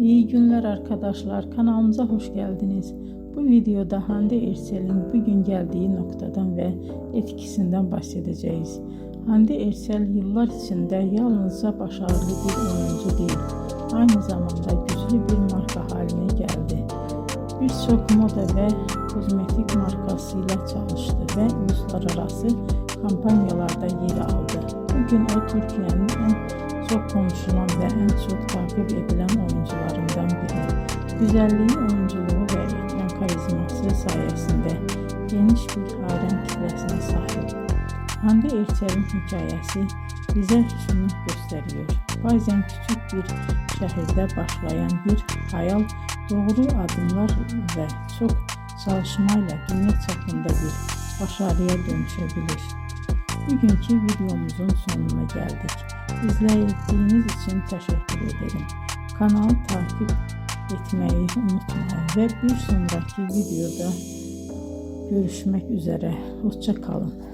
İyi günler arkadaşlar, kanalımıza hoş geldiniz. Bu videoda Hande Erçel'in bugün geldiği noktadan ve etkisinden bahsedeceğiz. Hande Erçel yıllar içinde yalnızca başarılı bir oyuncu değil, aynı zamanda güçlü bir marka haline geldi. Birçok moda ve kozmetik markasıyla çalıştı ve uluslararası kampanyalarda yer aldı. Bugün o Türkiye'nin en çok konuşulan ve en çok takip edilen oyuncularından biri. Güzelliği, oyunculuğu ve ekran karizması sayesinde geniş bir hayran kitlesine sahip. Hande Erçel'in hikayesi bize şunu gösteriyor. Bazen küçük bir şehirde başlayan bir hayal doğru adımlar ve çok çalışmayla dünya çapında bir başarıya dönüşebilir. Bugünkü videomuzun sonuna geldik. İzlediğiniz için teşekkür ederim. Kanalı takip etmeyi unutmayın ve bir sonraki videoda görüşmek üzere. Hoşça kalın.